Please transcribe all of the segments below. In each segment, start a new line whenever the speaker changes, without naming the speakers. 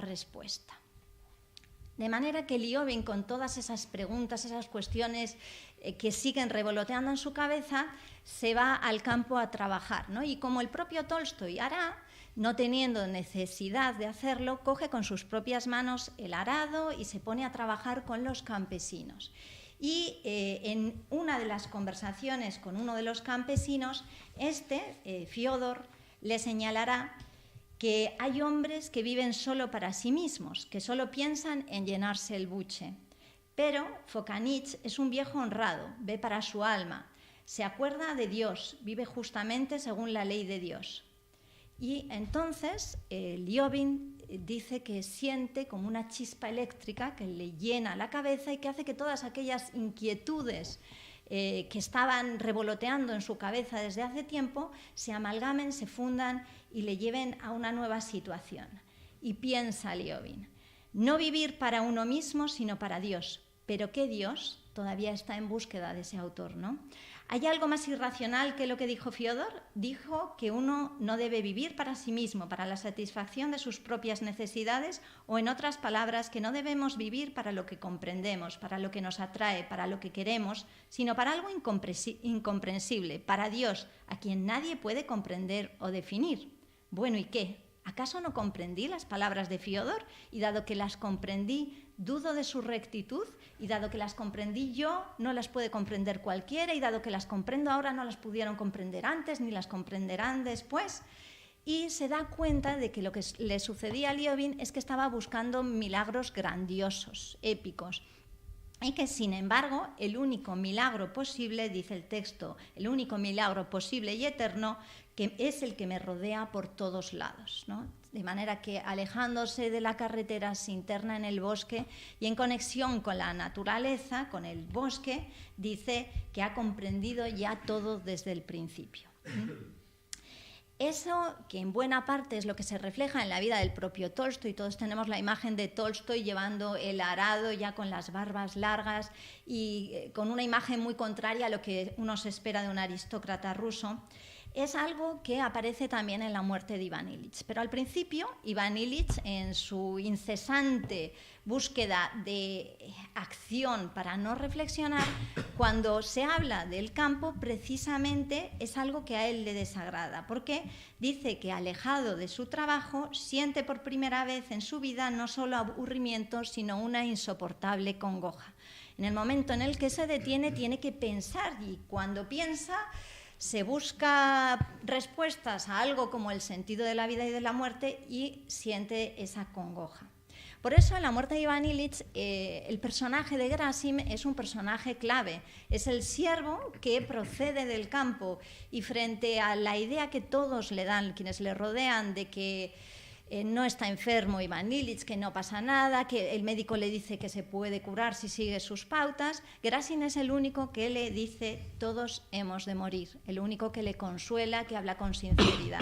respuesta. De manera que Liobin, con todas esas preguntas, esas cuestiones que siguen revoloteando en su cabeza, se va al campo a trabajar, ¿no? Y como el propio Tolstói hará, no teniendo necesidad de hacerlo, coge con sus propias manos el arado y se pone a trabajar con los campesinos. Y en una de las conversaciones con uno de los campesinos, Fiódor, le señalará que hay hombres que viven solo para sí mismos, que solo piensan en llenarse el buche. Pero Focanich es un viejo honrado, ve para su alma, se acuerda de Dios, vive justamente según la ley de Dios. Y entonces Liobin dice que siente como una chispa eléctrica que le llena la cabeza y que hace que todas aquellas inquietudes que estaban revoloteando en su cabeza desde hace tiempo se amalgamen, se fundan y le lleven a una nueva situación. Y piensa Liobin, no vivir para uno mismo, sino para Dios. ¿Pero qué Dios? Todavía está en búsqueda de ese autor, ¿no? ¿Hay algo más irracional que lo que dijo Fiódor? Dijo que uno no debe vivir para sí mismo, para la satisfacción de sus propias necesidades, o en otras palabras, que no debemos vivir para lo que comprendemos, para lo que nos atrae, para lo que queremos, sino para algo incomprensible, para Dios, a quien nadie puede comprender o definir. Bueno, ¿y qué? ¿Acaso no comprendí las palabras de Fiódor? Y dado que las comprendí, dudo de su rectitud, y dado que las comprendí yo, no las puede comprender cualquiera, y dado que las comprendo ahora, no las pudieron comprender antes, ni las comprenderán después. Y se da cuenta de que lo que le sucedía a Liobin es que estaba buscando milagros grandiosos, épicos, y que, sin embargo, el único milagro posible, dice el texto, el único milagro posible y eterno, que es el que me rodea por todos lados, ¿no? De manera que, alejándose de la carretera, se interna en el bosque y en conexión con la naturaleza, con el bosque, dice que ha comprendido ya todo desde el principio. Eso, que en buena parte es lo que se refleja en la vida del propio Tolstói. Todos tenemos la imagen de Tolstói llevando el arado ya con las barbas largas y con una imagen muy contraria a lo que uno se espera de un aristócrata ruso. Es algo que aparece también en la muerte de Iván Ilich. Pero al principio, Iván Ilich, en su incesante búsqueda de acción para no reflexionar, cuando se habla del campo, precisamente es algo que a él le desagrada, porque dice que, alejado de su trabajo, siente por primera vez en su vida no solo aburrimiento, sino una insoportable congoja. En el momento en el que se detiene, tiene que pensar, y cuando piensa, se busca respuestas a algo como el sentido de la vida y de la muerte y siente esa congoja. Por eso, en la muerte de Iván Ilich, el personaje de Gerasim es un personaje clave. Es el siervo que procede del campo y, frente a la idea que todos le dan, quienes le rodean, de que no está enfermo Iván Ilich, que no pasa nada, que el médico le dice que se puede curar si sigue sus pautas, Gerasim es el único que le dice todos hemos de morir, el único que le consuela, que habla con sinceridad.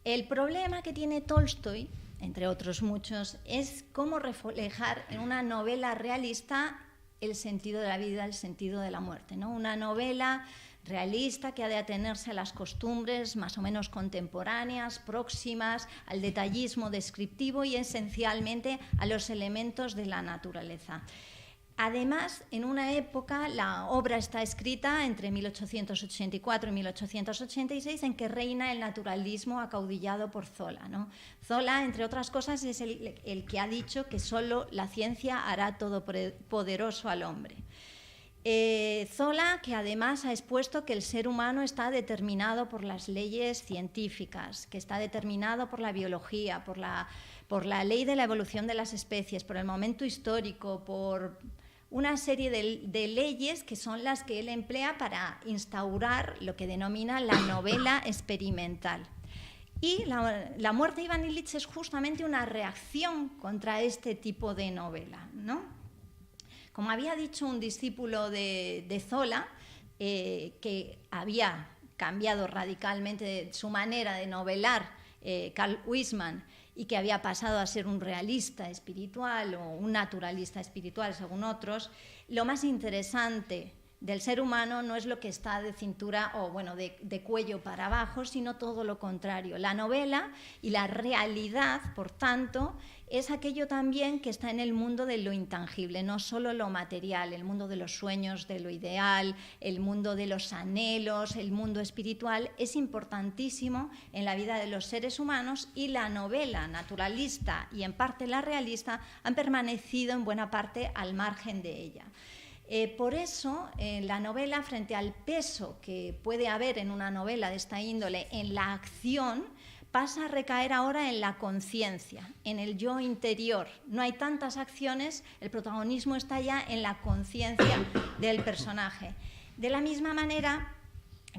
El problema que tiene Tolstói, entre otros muchos, es cómo reflejar en una novela realista el sentido de la vida, el sentido de la muerte, ¿no? Una novela realista que ha de atenerse a las costumbres más o menos contemporáneas, próximas al detallismo descriptivo y esencialmente a los elementos de la naturaleza. Además, en una época, la obra está escrita entre 1884 y 1886, en que reina el naturalismo acaudillado por Zola, ¿no? Zola, entre otras cosas, es el que ha dicho que solo la ciencia hará todopoderoso al hombre. Zola, que además ha expuesto que el ser humano está determinado por las leyes científicas, que está determinado por la biología, por la ley de la evolución de las especies, por el momento histórico, por una serie de leyes que son las que él emplea para instaurar lo que denomina la novela experimental. Y la muerte de Iván Ilich es justamente una reacción contra este tipo de novela, ¿no? Como había dicho un discípulo de Zola, que había cambiado radicalmente su manera de novelar, Karl Huysmans, y que había pasado a ser un realista espiritual o un naturalista espiritual, según otros, lo más interesante del ser humano no es lo que está de cintura o bueno, de cuello para abajo, sino todo lo contrario. La novela y la realidad, por tanto, es aquello también que está en el mundo de lo intangible, no solo lo material, el mundo de los sueños, de lo ideal, el mundo de los anhelos, el mundo espiritual, es importantísimo en la vida de los seres humanos, y la novela naturalista y en parte la realista han permanecido en buena parte al margen de ella. Por eso, la novela, frente al peso que puede haber en una novela de esta índole en la acción, pasa a recaer ahora en la conciencia, en el yo interior. No hay tantas acciones, el protagonismo está ya en la conciencia del personaje. De la misma manera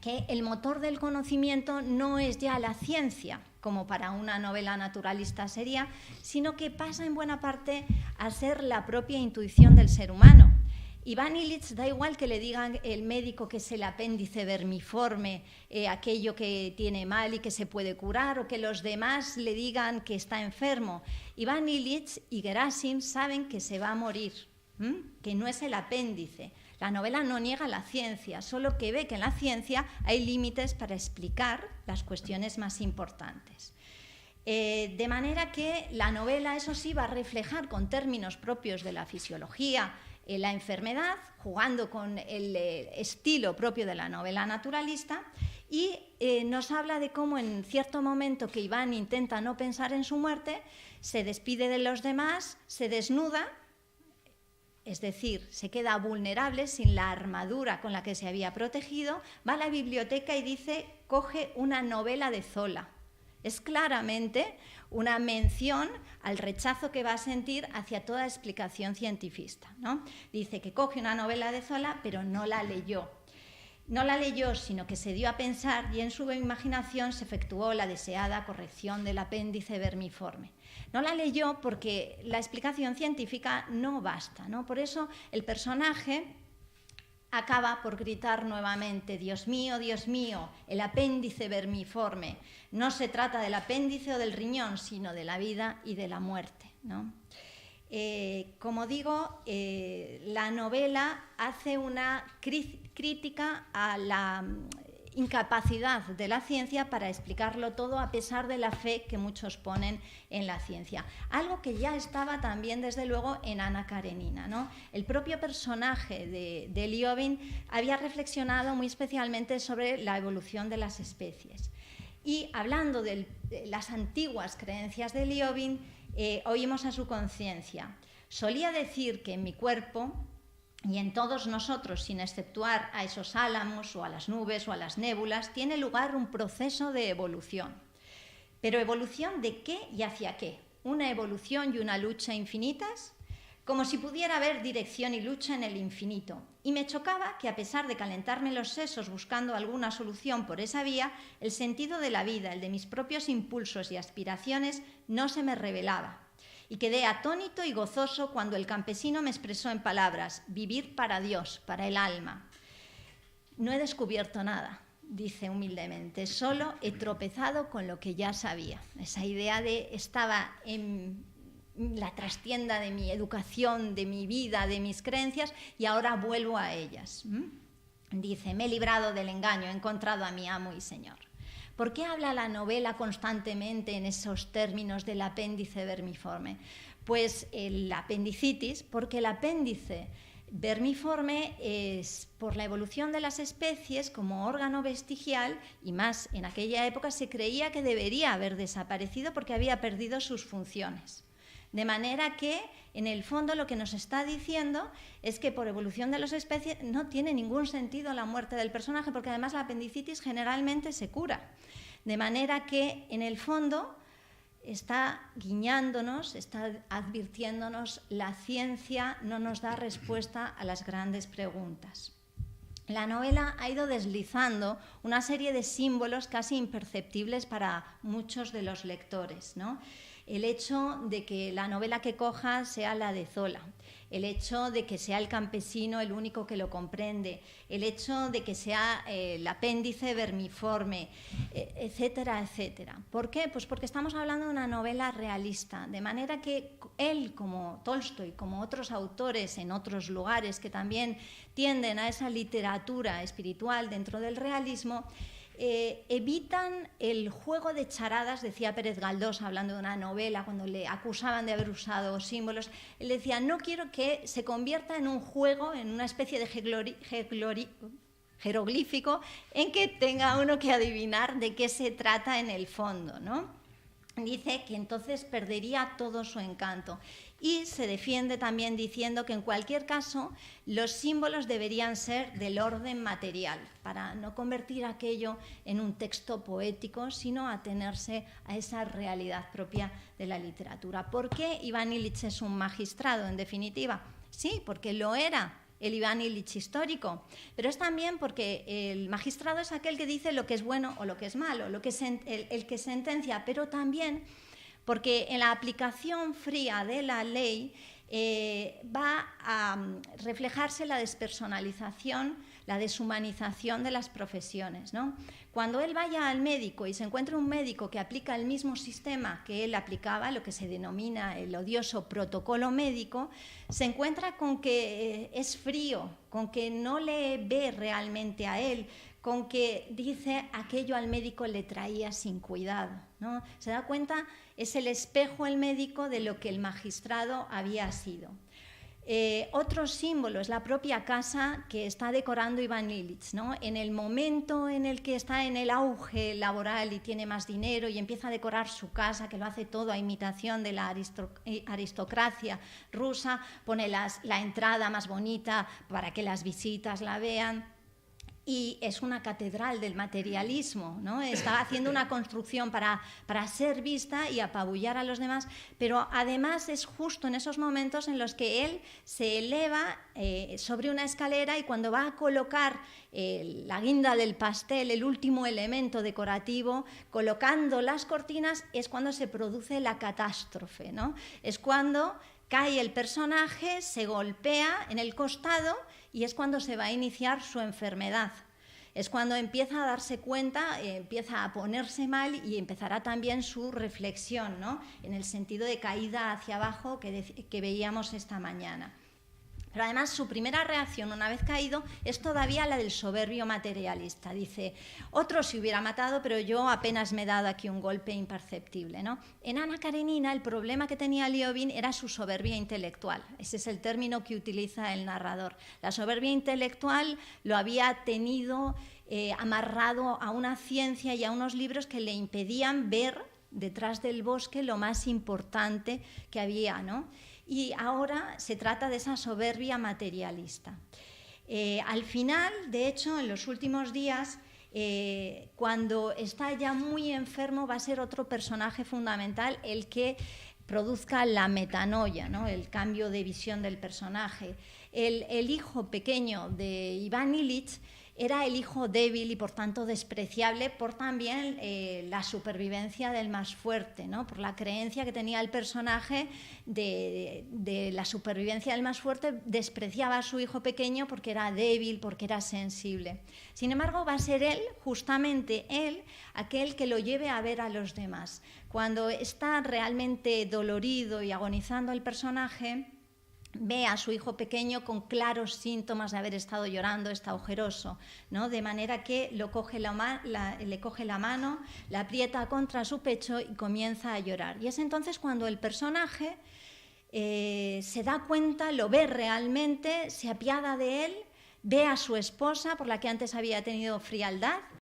que el motor del conocimiento no es ya la ciencia, como para una novela naturalista sería, sino que pasa en buena parte a ser la propia intuición del ser humano. Iván Illich da igual que le digan el médico que es el apéndice vermiforme, aquello que tiene mal y que se puede curar, o que los demás le digan que está enfermo. Iván Illich y Gerasim saben que se va a morir, que no es el apéndice. La novela no niega la ciencia, solo que ve que en la ciencia hay límites para explicar las cuestiones más importantes. De manera que la novela, eso sí, va a reflejar con términos propios de la fisiología la enfermedad, jugando con el estilo propio de la novela naturalista, y nos habla de cómo en cierto momento que Iván intenta no pensar en su muerte, se despide de los demás, se desnuda, es decir, se queda vulnerable sin la armadura con la que se había protegido, va a la biblioteca y dice, coge una novela de Zola. Es claramente una mención al rechazo que va a sentir hacia toda explicación cientifista, ¿no? Dice que coge una novela de Zola, pero no la leyó. No la leyó, sino que se dio a pensar y en su imaginación se efectuó la deseada corrección del apéndice vermiforme. No la leyó porque la explicación científica no basta, ¿no? Por eso el personaje acaba por gritar nuevamente, Dios mío, el apéndice vermiforme. No se trata del apéndice o del riñón, sino de la vida y de la muerte, ¿no? Como digo, la novela hace una crítica a la incapacidad de la ciencia para explicarlo todo, a pesar de la fe que muchos ponen en la ciencia. Algo que ya estaba también, desde luego, en Ana Karenina, ¿no? El propio personaje de Liobin había reflexionado muy especialmente sobre la evolución de las especies. Y hablando de las antiguas creencias de Liobin, oímos a su conciencia. Solía decir que en mi cuerpo y en todos nosotros, sin exceptuar a esos álamos o a las nubes o a las nébulas, tiene lugar un proceso de evolución. ¿Pero evolución de qué y hacia qué? ¿Una evolución y una lucha infinitas? Como si pudiera haber dirección y lucha en el infinito. Y me chocaba que, a pesar de calentarme los sesos buscando alguna solución por esa vía, el sentido de la vida, el de mis propios impulsos y aspiraciones, no se me revelaba. Y quedé atónito y gozoso cuando el campesino me expresó en palabras, vivir para Dios, para el alma. No he descubierto nada, dice humildemente, solo he tropezado con lo que ya sabía. Esa idea de estaba en la trastienda de mi educación, de mi vida, de mis creencias, y ahora vuelvo a ellas. Dice, me he librado del engaño, he encontrado a mi amo y señor. ¿Por qué habla la novela constantemente en esos términos del apéndice vermiforme? Pues la apendicitis, porque el apéndice vermiforme es, por la evolución de las especies, como órgano vestigial, y más en aquella época se creía que debería haber desaparecido porque había perdido sus funciones. De manera que, en el fondo, lo que nos está diciendo es que por evolución de las especies no tiene ningún sentido la muerte del personaje, porque además la apendicitis generalmente se cura. De manera que, en el fondo, está guiñándonos, está advirtiéndonos, la ciencia no nos da respuesta a las grandes preguntas. La novela ha ido deslizando una serie de símbolos casi imperceptibles para muchos de los lectores, ¿no? El hecho de que la novela que coja sea la de Zola, el hecho de que sea el campesino el único que lo comprende, el hecho de que sea el apéndice vermiforme, etcétera, etcétera. ¿Por qué? Pues porque estamos hablando de una novela realista, de manera que él, como Tolstói, como otros autores en otros lugares que también tienden a esa literatura espiritual dentro del realismo, evitan el juego de charadas, decía Pérez Galdós, hablando de una novela, cuando le acusaban de haber usado símbolos, él decía, no quiero que se convierta en un juego, en una especie de jeroglífico, en que tenga uno que adivinar de qué se trata en el fondo, ¿no? Dice que entonces perdería todo su encanto. Y se defiende también diciendo que en cualquier caso los símbolos deberían ser del orden material, para no convertir aquello en un texto poético, sino atenerse a esa realidad propia de la literatura. ¿Por qué Iván Illich es un magistrado, en definitiva? Sí, porque lo era el Iván Illich histórico, pero es también porque el magistrado es aquel que dice lo que es bueno o lo que es malo, el que sentencia, pero también porque en la aplicación fría de la ley va a reflejarse la despersonalización, la deshumanización de las profesiones, ¿no? Cuando él vaya al médico y se encuentre un médico que aplica el mismo sistema que él aplicaba, lo que se denomina el odioso protocolo médico, se encuentra con que es frío, con que no le ve realmente a él, con que dice aquello al médico le traía sin cuidado, ¿no? Se da cuenta, es el espejo el médico de lo que el magistrado había sido. Otro símbolo es la propia casa que está decorando Iván Illich, ¿no? En el momento en el que está en el auge laboral y tiene más dinero y empieza a decorar su casa, que lo hace todo a imitación de la aristocracia rusa, pone la entrada más bonita para que las visitas la vean. Y es una catedral del materialismo, ¿no? Está haciendo una construcción para ser vista y apabullar a los demás, pero además es justo en esos momentos en los que él se eleva sobre una escalera y cuando va a colocar la guinda del pastel, el último elemento decorativo, colocando las cortinas, es cuando se produce la catástrofe, ¿no? Es cuando cae el personaje, se golpea en el costado y es cuando se va a iniciar su enfermedad. Es cuando empieza a darse cuenta, empieza a ponerse mal y empezará también su reflexión, ¿no? En el sentido de caída hacia abajo que veíamos esta mañana. Pero además su primera reacción una vez caído es todavía la del soberbio materialista. Dice, otro se hubiera matado, pero yo apenas me he dado aquí un golpe imperceptible, ¿no? En Ana Karenina el problema que tenía Liobin era su soberbia intelectual. Ese es el término que utiliza el narrador. La soberbia intelectual lo había tenido amarrado a una ciencia y a unos libros que le impedían ver detrás del bosque lo más importante que había, ¿no? Y ahora se trata de esa soberbia materialista. Al final, de hecho, en los últimos días, cuando está ya muy enfermo, va a ser otro personaje fundamental el que produzca la metanoia, ¿no? El cambio de visión del personaje. El hijo pequeño de Iván Illich era el hijo débil y por tanto despreciable por también la supervivencia del más fuerte, ¿no? Por la creencia que tenía el personaje de la supervivencia del más fuerte, despreciaba a su hijo pequeño porque era débil, porque era sensible. Sin embargo, va a ser él, justamente él, aquel que lo lleve a ver a los demás. Cuando está realmente dolorido y agonizando el personaje, ve a su hijo pequeño con claros síntomas de haber estado llorando, está ojeroso, ¿no? De manera que le coge la mano, la aprieta contra su pecho y comienza a llorar. Y es entonces cuando el personaje se da cuenta, lo ve realmente, se apiada de él, ve a su esposa, por la que antes había tenido frialdad,